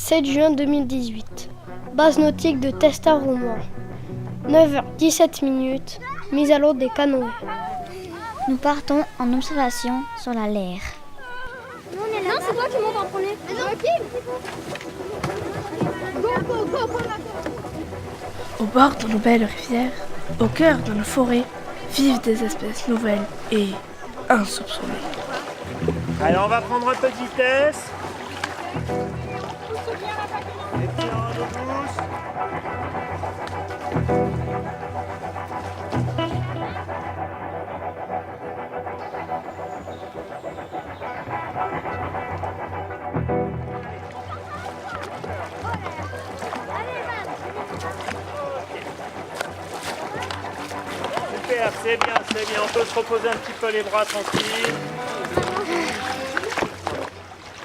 7 juin 2018. Base nautique de Testa-Rouen. 9h17, mise à l'eau des canoës. Nous partons en observation sur la Leyre. Non, c'est toi qui montes en premier. Go. Au bord de nos belles rivières, au cœur de nos forêts, vivent des espèces nouvelles et insoupçonnées. Allez, on va prendre un peu de vitesse. Et puis en eau douce. Super, c'est bien. On peut se reposer un petit peu les bras tranquilles.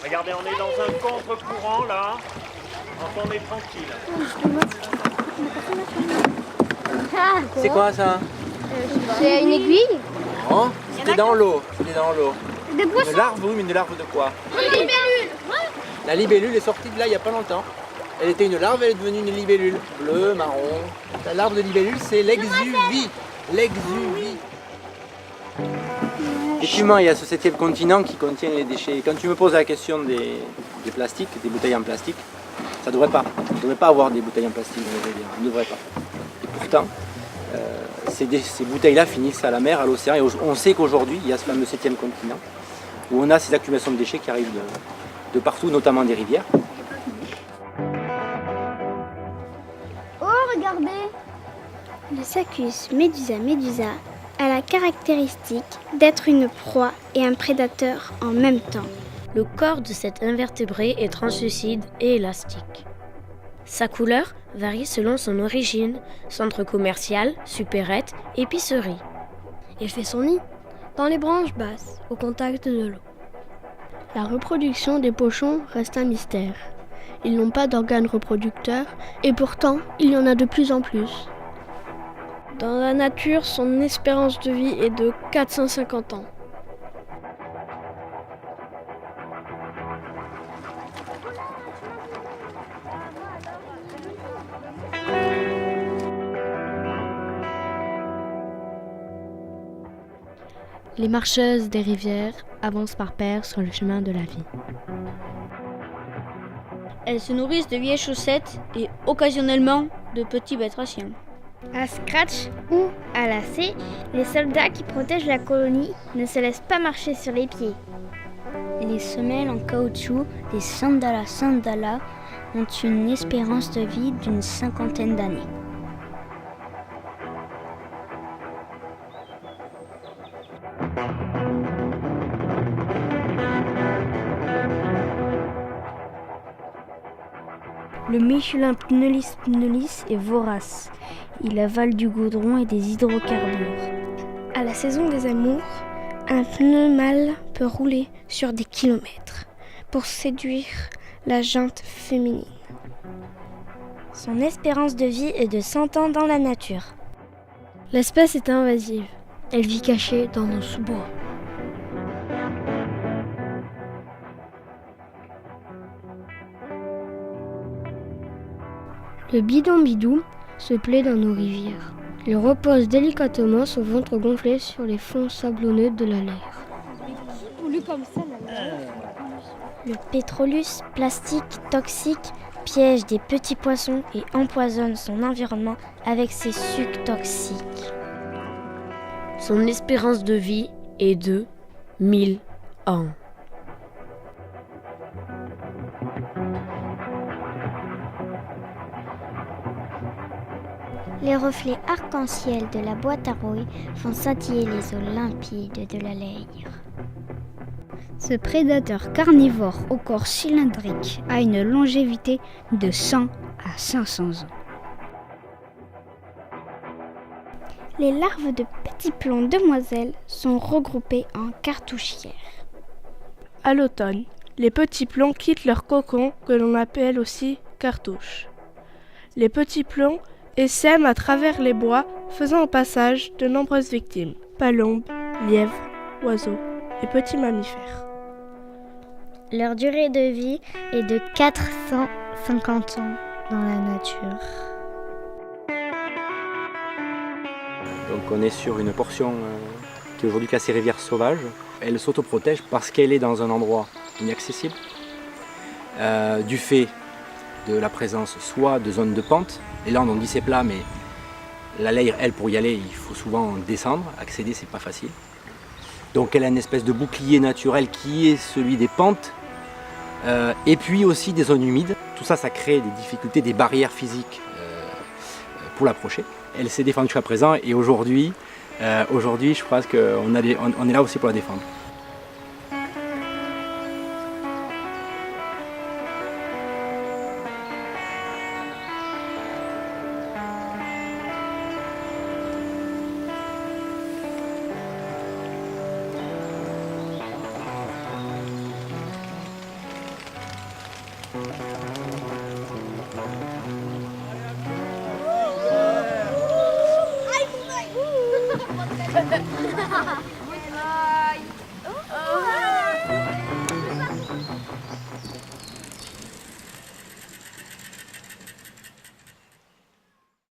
Regardez, on est dans un contre-courant là, donc on est tranquille. C'est quoi ça? C'est une aiguille. Non, c'était dans l'eau. Des poissons. Une larve, oui, mais une larve de quoi? Une libellule. La libellule est sortie de là il n'y a pas longtemps. Elle était une larve, elle est devenue une libellule. Bleu, marron. La larve de libellule, c'est l'exuvie. L'exuvie. Effectivement, il y a ce 7e continent qui contient les déchets. Quand tu me poses la question des plastiques, des bouteilles en plastique, ça ne devrait pas. On ne devrait pas avoir des bouteilles en plastique, on ne devrait pas. Et pourtant, ces bouteilles-là finissent à la mer, à l'océan. Et on sait qu'aujourd'hui, il y a ce fameux 7e continent où on a ces accumulations de déchets qui arrivent de partout, notamment des rivières. Oh, regardez. Le Sacus medusa a la caractéristique d'être une proie et un prédateur en même temps. Le corps de cet invertébré est translucide et élastique. Sa couleur varie selon son origine, centre commercial, supérette, épicerie. Il fait son nid dans les branches basses, au contact de l'eau. La reproduction des pochons reste un mystère. Ils n'ont pas d'organes reproducteurs et pourtant, il y en a de plus en plus. Dans la nature, son espérance de vie est de 450 ans. Les marcheuses des rivières avancent par paires sur le chemin de la vie. Elles se nourrissent de vieilles chaussettes et occasionnellement de petits batraciens. À Scratch ou à lacet, les soldats qui protègent la colonie ne se laissent pas marcher sur les pieds. Les semelles en caoutchouc des Sandala ont une espérance de vie d'une 50aine d'années. Le Michelin Pneulis est vorace. Il avale du goudron et des hydrocarbures. À la saison des amours, un pneu mâle peut rouler sur des kilomètres pour séduire la junte féminine. Son espérance de vie est de 100 ans dans la nature. L'espèce est invasive. Elle vit cachée dans nos sous-bois. Le bidon se plaît dans nos rivières. Il repose délicatement son ventre gonflé sur les fonds sablonneux de la Leyre. Le pétrolus, plastique, toxique, piège des petits poissons et empoisonne son environnement avec ses sucs toxiques. Son espérance de vie est de 1000 ans. Les reflets arc-en-ciel de la boîte à rouille font scintiller les eaux limpides de la Leyre. Ce prédateur carnivore au corps cylindrique a une longévité de 100 à 500 ans. Les larves de petits plomb demoiselles sont regroupées en cartouchières. À l'automne, les petits plombs quittent leur cocon que l'on appelle aussi cartouche. Les petits plombs essaiment à travers les bois, faisant au passage de nombreuses victimes, palombes, lièvres, oiseaux et petits mammifères. Leur durée de vie est de 400 50 ans dans la nature. Donc on est sur une portion qui est aujourd'hui classée rivière sauvage. Elle s'autoprotège parce qu'elle est dans un endroit inaccessible, du fait de la présence soit de zones de pente, et là on dit c'est plat, mais la Leyre, elle, pour y aller, il faut souvent descendre, accéder c'est pas facile. Donc elle a une espèce de bouclier naturel qui est celui des pentes, et puis aussi des zones humides. Tout ça, ça crée des difficultés, des barrières physiques pour l'approcher. Elle s'est défendue jusqu'à présent, et aujourd'hui, je crois qu'on est là aussi pour la défendre. Aïe, mon aïe.